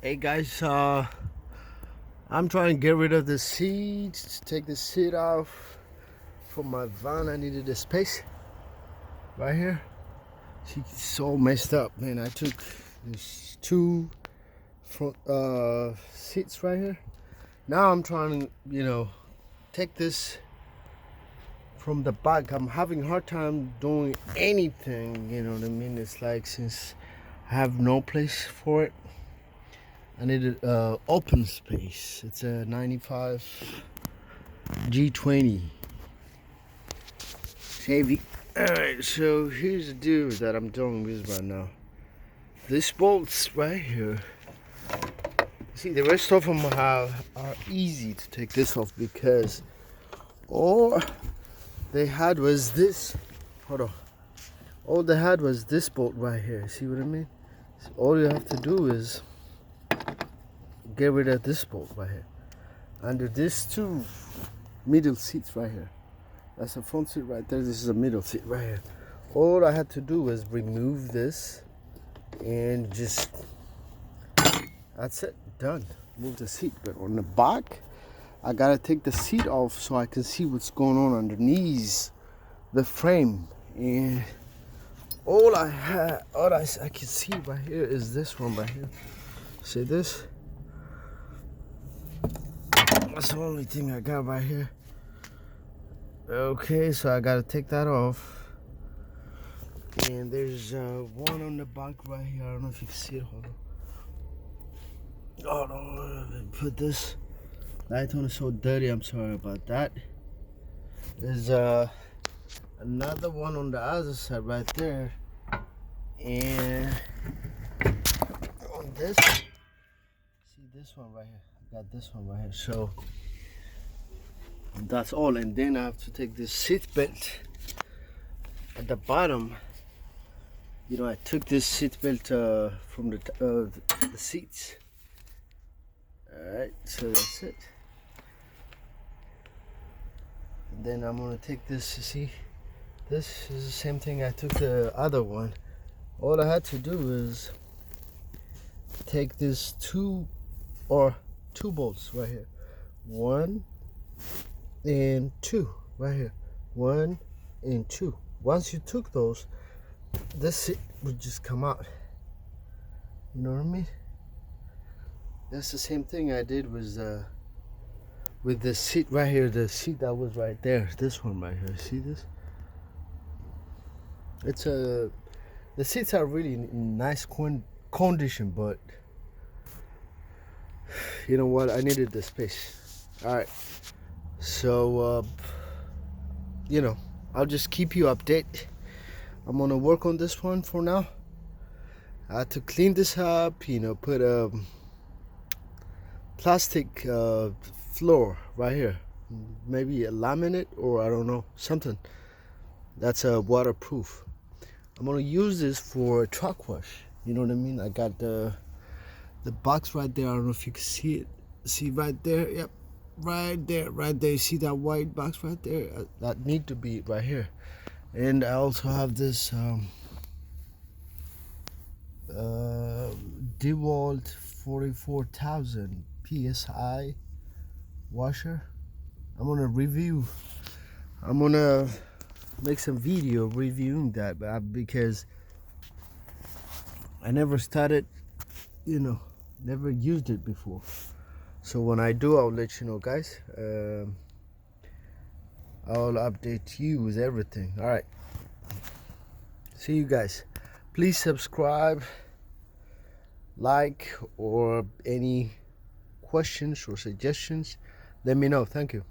Hey guys, I'm trying to get rid of the seats, take the seat off from my van. I needed a space right here. She's so messed up, man. I took these two front seats right here. Now I'm trying to, take this from the back. I'm having a hard time doing anything, you know what I mean? It's like since I have no place for it, I needed open space. It's a 95 G20 Chevy. Alright, so here's the deal that I'm doing with right now. These bolts right here. See, the rest of them are easy to take this off because all they had was this. Hold on. All they had was this bolt right here. See what I mean? So all you have to do is get rid of this bolt right here. Under these two middle seats right here. That's the front seat right there. This is a middle seat right here. All I had to do was remove this and just, that's it, done. Move the seat. But on the back, I gotta take the seat off so I can see what's going on underneath the frame. And all I can see right here is this one right here. See this? That's the only thing I got right here. Okay, so I gotta take that off. And there's one on the back right here. I don't know if you can see it. Hold on. Put this light on. Is so dirty. I'm sorry about that. There's another one on the other side right there. And on this, see this one right here. I got this one right here. So that's all. And then I have to take this seat belt at the bottom. You know, I took this seat belt from the seats. Alright, so that's it. And then I'm gonna take this, you see, this is the same thing I took the other one. All I had to do is take this two bolts right here. 1 and 2 right here. 1 and 2. Once you took those, this would just come out. You know what I mean? That's the same thing I did with the seat right here. The seat that was right there. This one right here. See this? It's the seats are really in nice condition, but you know what? I needed the space. All right. So I'll just keep you updated. I'm gonna work on this one for now. I had to clean this up, put a plastic floor right here, maybe a laminate or I don't know, something that's waterproof. I'm gonna use this for a truck wash. You know what I mean? I got the box right there. I don't know if you can see it. See right there? Yep, right there. You see that white box right there? That need to be right here. And I also have this DeWalt 44,000 PSI washer. I'm gonna make some video reviewing that because I never started, never used it before. So when I do, I'll let you know, guys. I'll update you with everything. All right, see you guys. Please subscribe, like, or any questions or suggestions, let me know. Thank you.